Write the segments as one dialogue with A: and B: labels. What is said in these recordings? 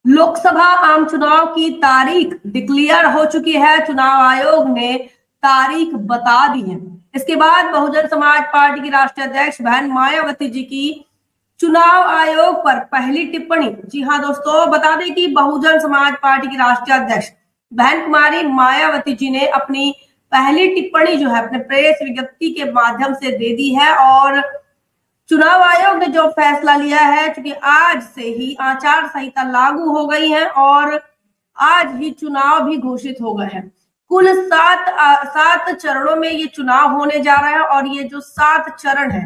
A: लोकसभा आम चुनाव की तारीख डिक्लेयर हो चुकी है। चुनाव आयोग ने तारीख बता दी है। इसके बाद बहुजन समाज पार्टी की राष्ट्रीय अध्यक्ष बहन मायावती जी की चुनाव आयोग पर पहली टिप्पणी। जी हाँ दोस्तों, बता दें कि बहुजन समाज पार्टी की राष्ट्रीय अध्यक्ष बहन कुमारी मायावती जी ने अपनी पहली टिप्पणी जो है अपने प्रेस विज्ञप्ति के माध्यम से दे दी है। और चुनाव आयोग ने जो फैसला लिया है, क्योंकि आज से ही आचार संहिता लागू हो गई है और आज ही चुनाव भी घोषित हो गए हैं। कुल सात चरणों में ये चुनाव होने जा रहा है और ये जो 7 चरण है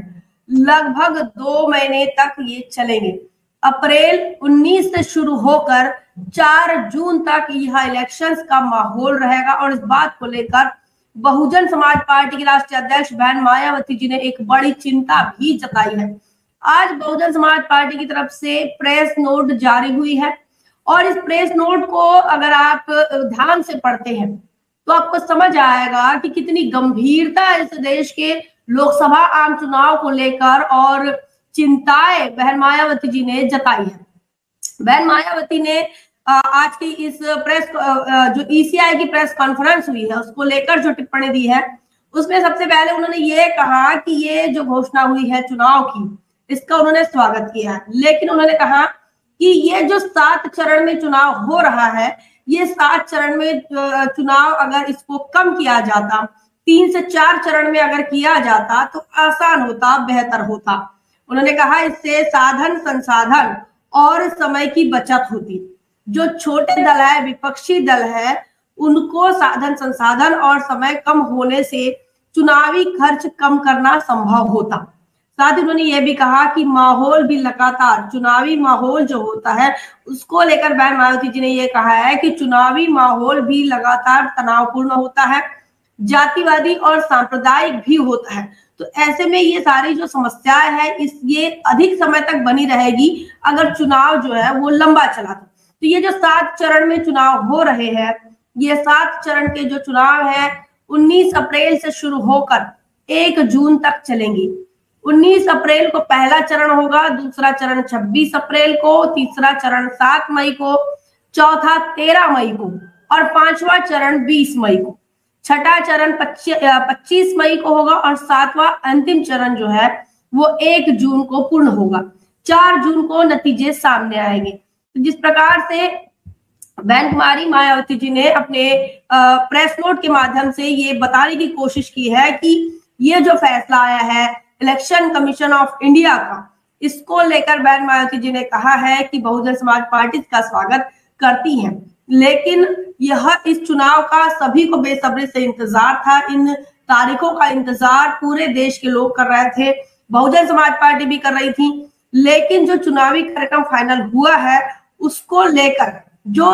A: लगभग 2 महीने तक ये चलेंगे। अप्रैल 19 से शुरू होकर 4 जून तक यह इलेक्शंस का माहौल रहेगा। और इस बात को लेकर बहुजन समाज पार्टी की राष्ट्रीय अध्यक्ष बहन मायावती जी ने एक बड़ी चिंता भी जताई है। आज बहुजन समाज पार्टी की तरफ से प्रेस नोट जारी हुई है और इस प्रेस नोट को अगर आप ध्यान से पढ़ते हैं तो आपको समझ आएगा कि कितनी गंभीरता इस देश के लोकसभा आम चुनाव को लेकर और चिंताएं बहन मायावती जी ने जताई है। बहन मायावती ने आज की इस प्रेस जो ईसीआई की प्रेस कॉन्फ्रेंस हुई है उसको लेकर जो टिप्पणी दी है, उसमें सबसे पहले उन्होंने ये कहा कि ये जो घोषणा हुई है चुनाव की, इसका उन्होंने स्वागत किया है। लेकिन उन्होंने कहा कि ये जो 7 चरण में चुनाव हो रहा है, ये 7 चरण में चुनाव अगर इसको कम किया जाता, 3 से 4 चरण में अगर किया जाता तो आसान होता, बेहतर होता। उन्होंने कहा इससे साधन संसाधन और समय की बचत होती। जो छोटे दल है, विपक्षी दल है, उनको साधन संसाधन और समय कम होने से चुनावी खर्च कम करना संभव होता। साथ ही उन्होंने ये भी कहा कि माहौल भी लगातार, चुनावी माहौल जो होता है उसको लेकर बहन मायावती जी ने ये कहा है कि चुनावी माहौल भी लगातार तनावपूर्ण होता है, जातिवादी और सांप्रदायिक भी होता है। तो ऐसे में ये सारी जो समस्याएं है ये अधिक समय तक बनी रहेगी अगर चुनाव जो है वो लंबा चला। तो ये जो 7 चरण में चुनाव हो रहे हैं, ये 7 चरण के जो चुनाव है 19 अप्रैल से शुरू होकर 1 जून तक चलेंगे। 19 अप्रैल को पहला चरण होगा, दूसरा चरण 26 अप्रैल को, तीसरा चरण 7 मई को, चौथा 13 मई को और 5वां चरण 20 मई को। छठा चरण 25 मई को होगा और 7वां अंतिम चरण जो है वो 1 जून को पूर्ण होगा। 4 जून को नतीजे सामने आएंगे। तो जिस प्रकार से बहन कुमारी मायावती जी ने अपने प्रेस नोट के माध्यम से ये बताने की कोशिश की है कि ये जो फैसला आया है इलेक्शन कमीशन ऑफ इंडिया का, इसको लेकर बहन मायावती जी ने कहा है कि बहुजन समाज पार्टी का स्वागत करती है। लेकिन यह इस चुनाव का सभी को बेसब्री से इंतजार था। इन तारीखों का इंतजार पूरे देश के लोग कर रहे थे, बहुजन समाज पार्टी भी कर रही थी। लेकिन जो चुनावी कार्यक्रम फाइनल हुआ है उसको लेकर जो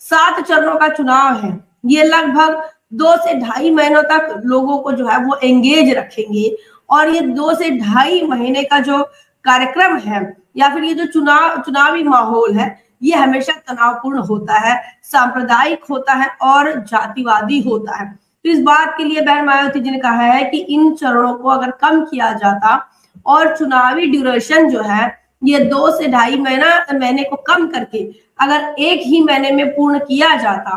A: 7 चरणों का चुनाव है, ये लगभग 2 से 2.5 महीनों तक लोगों को जो है वो एंगेज रखेंगे। और ये 2 से 2.5 महीने का जो कार्यक्रम है या फिर ये जो चुनावी माहौल है, ये हमेशा तनावपूर्ण होता है, सांप्रदायिक होता है और जातिवादी होता है। तो इस बात के लिए बहन मायावती जी ने कहा है कि इन चरणों को अगर कम किया जाता और चुनावी ड्यूरेशन जो है ये 2 से 2.5 महीने को कम करके अगर 1 ही महीने में पूर्ण किया जाता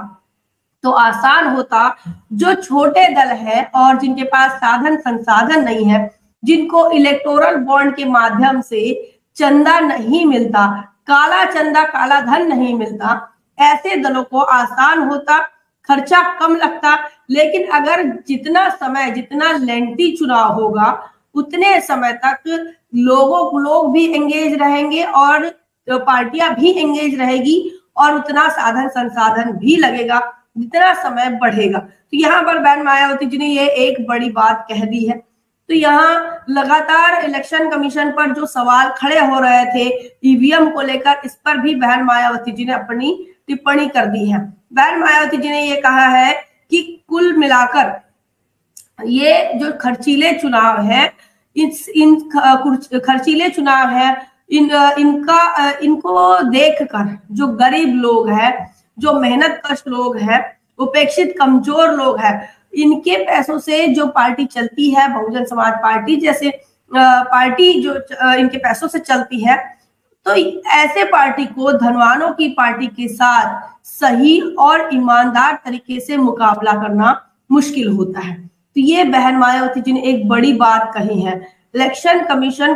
A: तो आसान होता। जो छोटे दल है और जिनके पास साधन संसाधन नहीं है, जिनको इलेक्टोरल बॉन्ड के माध्यम से चंदा नहीं मिलता, काला चंदा काला धन नहीं मिलता, ऐसे दलों को आसान होता, खर्चा कम लगता। लेकिन अगर जितना लेंथी चुनाव होगा उतने समय तक लोग भी एंगेज रहेंगे और पार्टियां भी एंगेज रहेगी और उतना साधन संसाधन भी लगेगा जितना समय बढ़ेगा। तो यहाँ पर बहन मायावती जी ने ये एक बड़ी बात कह दी है। तो यहाँ लगातार इलेक्शन कमीशन पर जो सवाल खड़े हो रहे थे ईवीएम को लेकर, इस पर भी बहन मायावती जी ने अपनी टिप्पणी कर दी है। बहन मायावती जी ने ये कहा है कि कुल मिलाकर ये जो खर्चीले चुनाव है, इन खर्चीले चुनाव है, इनको देखकर जो गरीब लोग हैं, जो मेहनत कश लोग हैं, उपेक्षित कमजोर लोग हैं, इनके पैसों से जो पार्टी चलती है, बहुजन समाज पार्टी जैसे पार्टी जो इनके पैसों से चलती है, तो ऐसे पार्टी को धनवानों की पार्टी के साथ सही और ईमानदार तरीके से मुकाबला करना मुश्किल होता है। तो ये बहन मायावती जी ने एक बड़ी बात कही है। इलेक्शन कमीशन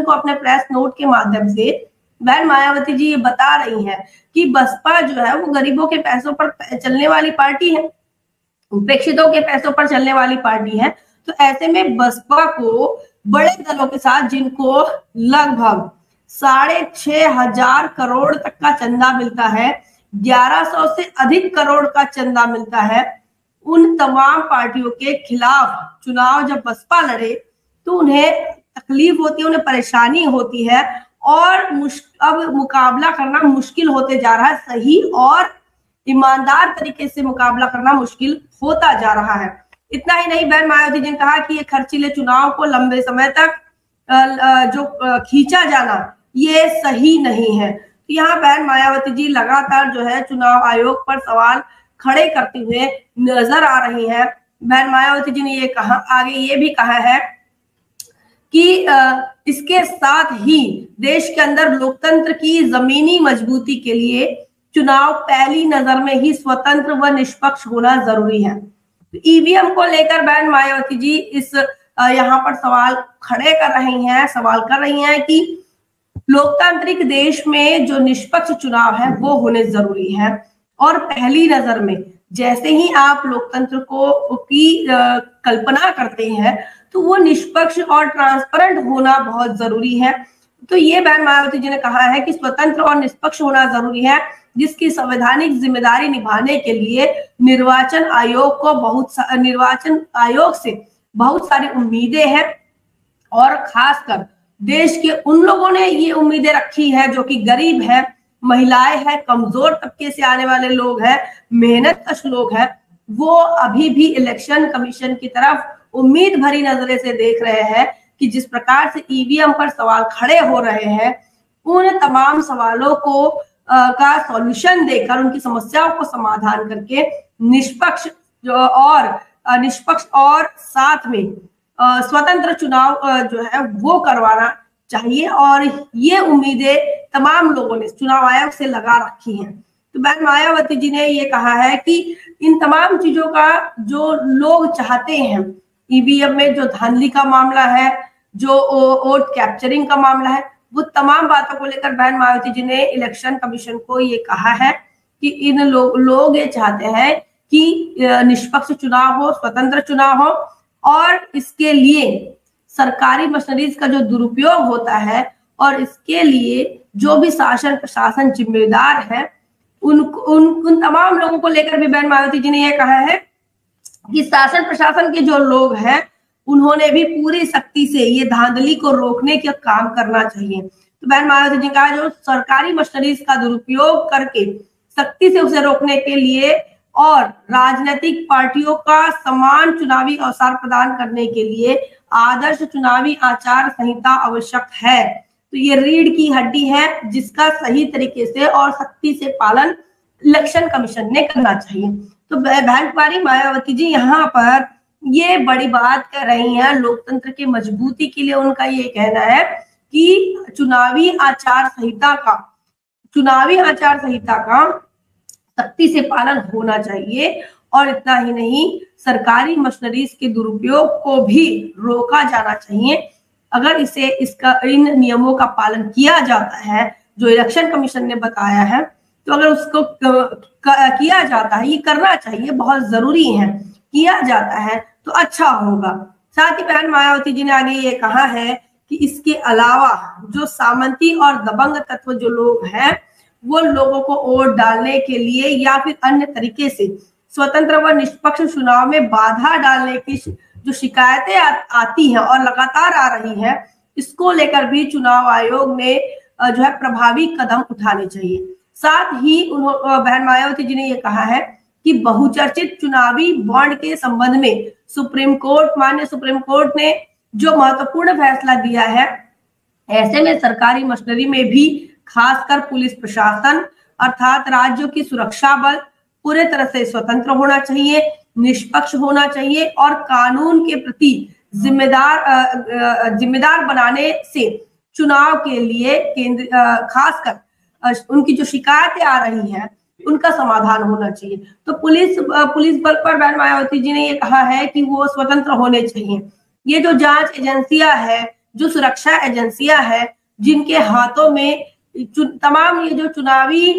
A: को अपने प्रेस नोट के माध्यम से बहन मायावती जी ये बता रही हैं कि बसपा जो है वो गरीबों के पैसों पर चलने वाली पार्टी है, उपेक्षितों के पैसों पर चलने वाली पार्टी है। तो ऐसे में बसपा को बड़े दलों के साथ, जिनको लगभग 6,500 करोड़ तक का चंदा मिलता है, 1100 से अधिक करोड़ का चंदा मिलता है, उन तमाम पार्टियों के खिलाफ चुनाव जब बसपा लड़े तो उन्हें तकलीफ होती है, उन्हें परेशानी होती है और अब मुकाबला करना मुश्किल होते जा रहा है। सही और ईमानदार तरीके से मुकाबला करना मुश्किल होता जा रहा है। इतना ही नहीं, बहन मायावती जी ने कहा कि ये खर्चीले चुनाव को लंबे समय तक जो खींचा जाना ये सही नहीं है। तो यहाँ बहन मायावती जी लगातार जो है चुनाव आयोग पर सवाल खड़े करते हुए नजर आ रही हैं। बहन मायावती जी ने ये कहा, आगे ये भी कहा है कि इसके साथ ही देश के अंदर लोकतंत्र की जमीनी मजबूती के लिए चुनाव पहली नजर में ही स्वतंत्र व निष्पक्ष होना जरूरी है। तो ईवीएम को लेकर बहन मायावती जी इस यहाँ पर सवाल खड़े कर रही हैं, सवाल कर रही हैं कि लोकतांत्रिक देश में जो निष्पक्ष चुनाव है वो होने जरूरी है और पहली नजर में जैसे ही आप लोकतंत्र की कल्पना करते हैं तो वो निष्पक्ष और ट्रांसपेरेंट होना बहुत जरूरी है। तो ये बहन मायावती जी ने कहा है कि स्वतंत्र और निष्पक्ष होना जरूरी है, जिसकी संवैधानिक जिम्मेदारी निभाने के लिए निर्वाचन आयोग से बहुत सारी उम्मीदें हैं और खासकर देश के उन लोगों ने ये उम्मीदें रखी है जो कि गरीब है, महिलाएं हैं, कमजोर तबके से आने वाले लोग हैं, मेहनतकश लोग हैं। वो अभी भी इलेक्शन कमीशन की तरफ उम्मीद भरी नजरें से देख रहे हैं कि जिस प्रकार से ईवीएम पर सवाल खड़े हो रहे हैं, उन तमाम सवालों को का सॉल्यूशन देकर, उनकी समस्याओं को समाधान करके निष्पक्ष और साथ में स्वतंत्र चुनाव जो है वो करवाना चाहिए। और ये उम्मीदें तमाम लोगों ने चुनाव आयोग से लगा रखी हैं। तो बहन मायावती जी ने ये कहा है कि इन तमाम चीजों का जो लोग चाहते हैं, ईवीएम में जो धांधली का मामला है, जो वोट कैप्चरिंग का मामला है, वो तमाम बातों को लेकर बहन मायावती जी ने इलेक्शन कमीशन को ये कहा है कि इन लोग ये चाहते हैं कि निष्पक्ष चुनाव हो, स्वतंत्र चुनाव हो और इसके लिए सरकारी मशीनरीज का जो दुरुपयोग होता है और इसके लिए जो भी शासन प्रशासन जिम्मेदार है, उन तमाम लोगों को लेकर भी बहन मायावती जी ने यह कहा है कि शासन प्रशासन के जो लोग हैं उन्होंने भी पूरी सख्ती से ये धांधली को रोकने का काम करना चाहिए। तो बहन मायावती जी ने कहा जो सरकारी मशीनरीज का दुरुपयोग करके सख्ती से उसे रोकने के लिए और राजनीतिक पार्टियों का समान चुनावी अवसर प्रदान करने के लिए आदर्श चुनावी आचार संहिता आवश्यक है। तो ये रीढ़ की हड्डी है जिसका सही तरीके से और सख्ती से पालन इलेक्शन कमीशन ने करना चाहिए। तो बहन कुमारी मायावती जी यहाँ पर ये बड़ी बात कर रही हैं। लोकतंत्र की मजबूती के लिए उनका ये कहना है कि चुनावी आचार संहिता का सख्ती से पालन होना चाहिए और इतना ही नहीं, सरकारी मशीनरीज के दुरुपयोग को भी रोका जाना चाहिए। अगर इन नियमों का पालन किया जाता है जो इलेक्शन कमीशन ने बताया है, तो अगर उसको किया जाता है, ये करना चाहिए, बहुत जरूरी है, किया जाता है तो अच्छा होगा। साथ ही बहन मायावती जी ने आगे ये कहा है कि इसके अलावा जो सामंती और दबंग तत्व जो लोग हैं वो लोगों को वोट डालने के लिए या फिर अन्य तरीके से स्वतंत्र व निष्पक्ष चुनाव में बाधा डालने की जो शिकायतें आती हैं और लगातार आ रही हैं, इसको लेकर भी चुनाव आयोग ने जो है प्रभावी कदम उठाने चाहिए। साथ ही बहन मायावती जी ने यह कहा है कि बहुचर्चित चुनावी बॉन्ड के संबंध में माननीय सुप्रीम कोर्ट ने जो महत्वपूर्ण फैसला दिया है, ऐसे में सरकारी मशीनरी में भी खासकर पुलिस प्रशासन अर्थात राज्यों की सुरक्षा बल पूरे तरह से स्वतंत्र होना चाहिए, निष्पक्ष होना चाहिए और कानून के प्रति जिम्मेदार बनाने से चुनाव के लिए केंद्र खासकर उनकी जो शिकायतें आ रही हैं उनका समाधान होना चाहिए। तो पुलिस बल पर बहन मायावती जी ने ये कहा है कि वो स्वतंत्र होने चाहिए। ये जो जांच एजेंसियां है, जो सुरक्षा एजेंसियां है, जिनके हाथों में तमाम ये जो चुनावी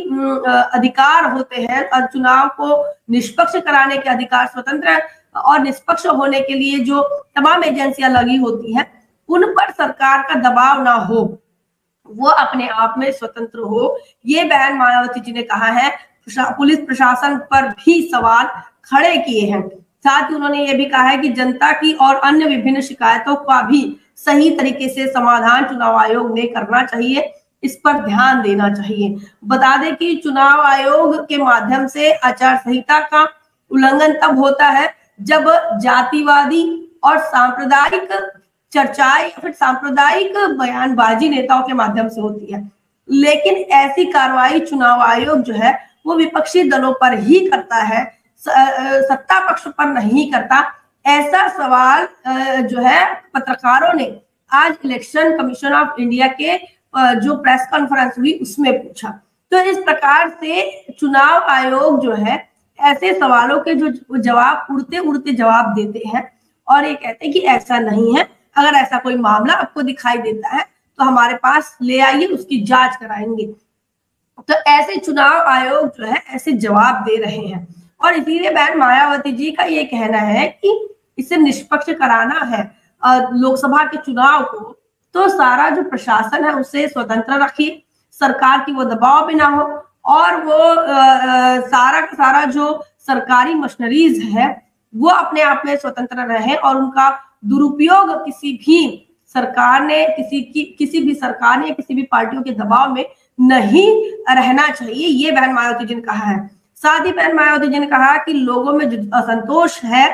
A: अधिकार होते हैं और चुनाव को निष्पक्ष कराने के अधिकार, स्वतंत्र और निष्पक्ष होने के लिए जो तमाम एजेंसियां लगी होती हैं, उन पर सरकार का दबाव ना हो, वो अपने आप में स्वतंत्र हो, ये बहन मायावती जी ने कहा है। पुलिस प्रशासन पर भी सवाल खड़े किए हैं। साथ ही उन्होंने ये भी कहा है कि जनता की और अन्य विभिन्न शिकायतों का भी सही तरीके से समाधान चुनाव आयोग ने करना चाहिए, इस पर ध्यान देना चाहिए। बता दें कि चुनाव आयोग के माध्यम से आचार संहिता का उल्लंघन तब होता है जब जातिवादी और सांप्रदायिक चर्चाएं या फिर सांप्रदायिक बयानबाजी नेताओं के माध्यम से होती है। लेकिन ऐसी कार्रवाई चुनाव आयोग जो है वो विपक्षी दलों पर ही करता है, सत्ता पक्ष पर नहीं करता। ऐसा सवाल जो है पत्रकारों ने आज इलेक्शन कमीशन ऑफ इंडिया के जो प्रेस कॉन्फ्रेंस हुई उसमें पूछा। तो इस प्रकार से चुनाव आयोग जो है ऐसे सवालों के जो जवाब उड़ते उड़ते जवाब देते हैं और ये कहते हैं कि ऐसा नहीं है, अगर ऐसा कोई मामला आपको दिखाई देता है तो हमारे पास ले आइए, उसकी जांच कराएंगे। तो ऐसे चुनाव आयोग जो है ऐसे जवाब दे रहे हैं और इसीलिए बहन मायावती जी का ये कहना है कि इसे निष्पक्ष कराना है लोकसभा के चुनाव को, तो सारा जो प्रशासन है उसे स्वतंत्र रखिए, सरकार की वो दबाव में ना हो और वो सारा का सारा जो सरकारी मशीनरीज है वो अपने आप में स्वतंत्र रहे और उनका दुरुपयोग किसी भी सरकार ने किसी भी सरकार ने किसी भी पार्टियों के दबाव में नहीं रहना चाहिए, ये बहन मायावती जी ने कहा है। साथ ही बहन मायावती जी ने कहा कि लोगों में जो असंतोष है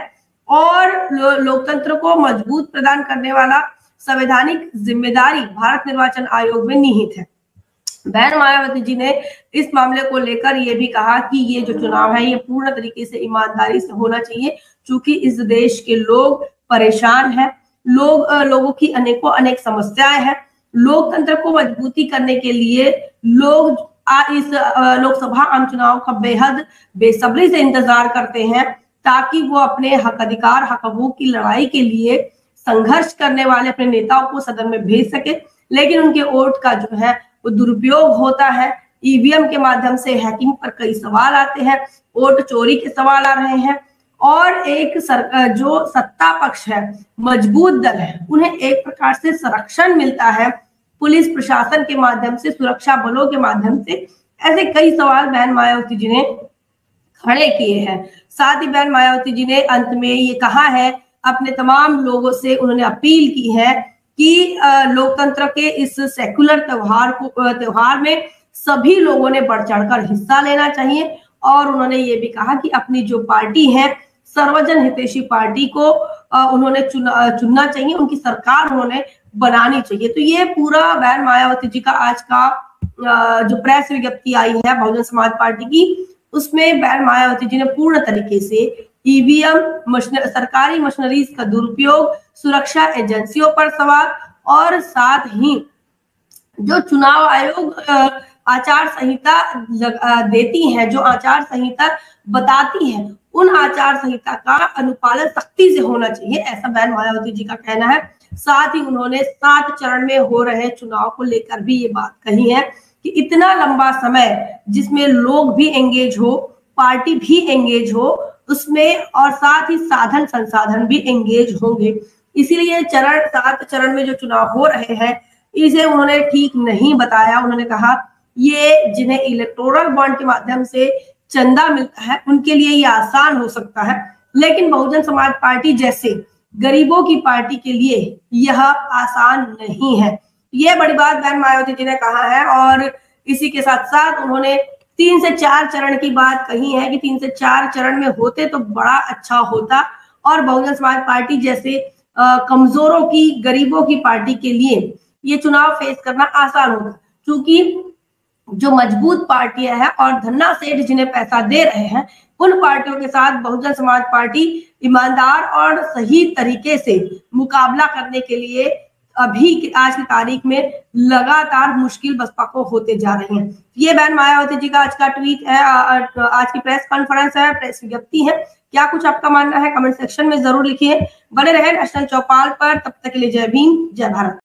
A: और लोकतंत्र को मजबूत प्रदान करने वाला संवैधानिक जिम्मेदारी भारत निर्वाचन आयोग में निहित है। बहन मायावती जी ने इस मामले को लेकर ये भी कहा कि ये जो चुनाव है ये पूर्ण तरीके से ईमानदारी से होना चाहिए, क्योंकि इस देश के लोग परेशान हैं, लोगों की अनेक समस्याएं हैं। लोकतंत्र को मजबूती करने के लिए लोग इस लोकसभा आम चुनाव का बेहद बेसब्री से इंतजार करते हैं ताकि वो अपने हक अधिकार हक हकूक की लड़ाई के लिए संघर्ष करने वाले अपने नेताओं को सदन में भेज सके। लेकिन उनके वोट का जो है वो दुरुपयोग होता है, ईवीएम के माध्यम से हैकिंग पर कई सवाल आते हैं, वोट चोरी के सवाल आ रहे हैं और एक जो सत्ता पक्ष है, मजबूत दल है, उन्हें एक प्रकार से संरक्षण मिलता है पुलिस प्रशासन के माध्यम से, सुरक्षा बलों के माध्यम से। ऐसे कई सवाल बहन मायावती जी ने खड़े किए हैं। साथ ही बहन मायावती जी ने अंत में ये कहा है, अपने तमाम लोगों से उन्होंने अपील की है कि लोकतंत्र के इस सेकुलर त्योहार में सभी लोगों ने बढ़ चढ़कर हिस्सा लेना चाहिए और उन्होंने ये भी कहा कि अपनी जो पार्टी है सर्वजन हितैषी पार्टी को उन्होंने चुनना चाहिए, उनकी सरकार उन्होंने बनानी चाहिए। तो ये पूरा बहन मायावती जी का आज का जो प्रेस विज्ञप्ति आई है बहुजन समाज पार्टी की, उसमें बहन मायावती जी ने पूर्ण तरीके से ईवीएम सरकारी मशीनरीज का दुरुपयोग, सुरक्षा एजेंसियों पर सवाल और साथ ही जो चुनाव आयोग आचार संहिता देती है, जो आचार संहिता बताती है, उन आचार संहिता का अनुपालन सख्ती से होना चाहिए, ऐसा बहन मायावती जी का कहना है। साथ ही उन्होंने 7 चरण में हो रहे चुनाव को लेकर भी ये बात कही है कि इतना लंबा समय जिसमें लोग भी एंगेज हो, पार्टी भी एंगेज हो उसमें, और साथ ही साधन संसाधन भी एंगेज होंगे। इसीलिए 7 चरण में जो चुनाव हो रहे हैं इसे उन्होंने ठीक नहीं बताया। उन्होंने कहा ये जिन्हें इलेक्टोरल बॉन्ड के माध्यम से चंदा मिलता है उनके लिए ये आसान हो सकता है, लेकिन बहुजन समाज पार्टी जैसे गरीबों की पार्टी के लिए यह आसान नहीं है। ये बड़ी बात बहन मायावती जी ने कहा है और इसी के साथ साथ उन्होंने 3 से 4 चरण की बात कही है कि 3 से 4 चरण में होते तो बड़ा अच्छा होता और बहुजन समाज पार्टी जैसे कमजोरों की, गरीबों की पार्टी के लिए ये चुनाव फेस करना आसान होता, क्योंकि जो मजबूत पार्टियां हैं और धन्ना सेठ जिन्हें पैसा दे रहे हैं उन पार्टियों के साथ बहुजन समाज पार्टी ईमानदार और सही तरीके से मुकाबला करने के लिए अभी आज की तारीख में लगातार मुश्किल बसपा को होते जा रहे हैं। ये बहन मायावती जी का आज का ट्वीट है, आज की प्रेस कॉन्फ्रेंस है, प्रेस विज्ञप्ति है। क्या कुछ आपका मानना है कमेंट सेक्शन में जरूर लिखिए। बने रहे नेशनल चौपाल पर, तब तक के लिए जय भीम जय भारत।